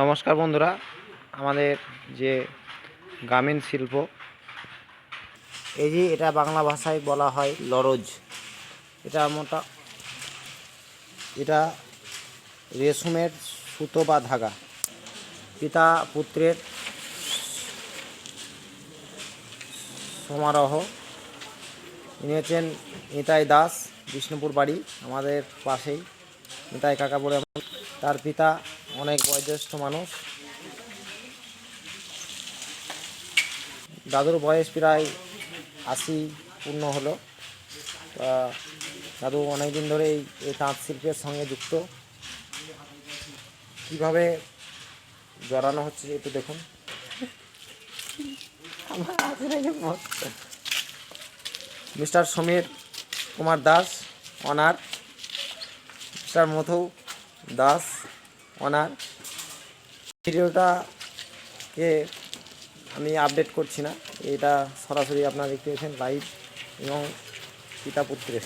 নমস্কার বন্ধুরা, আমাদের যে গ্রামীণ শিল্প, এই যে এটা বাংলা ভাষায় বলা হয় লরজ। এটা রেশমের সুতো বা ধাগা। পিতা পুত্রের সমারোহ। ইনি হচ্ছেন নিতাই দাস, বিষ্ণুপুর বাড়ি, আমাদের পাশেই। নিতাই কাকা বলে তার পিতা অনেক বয়োজ্যেষ্ঠ মানুষ। দাদুর বয়স প্রায় 80 পূর্ণ হলো। দাদু অনেক দিন ধরে এই তাঁত শিল্পের সঙ্গে যুক্ত। কীভাবে জড়ানো হচ্ছে একটু দেখুন। Mister Samir Kumar Das, honour. Mister Madhu Das, honour. ভিডিওটাকে আমি আপডেট করছি না, এটা সরাসরি আপনারা দেখতে পেয়েছেন লাইভ এবং পিতা পুত্রের।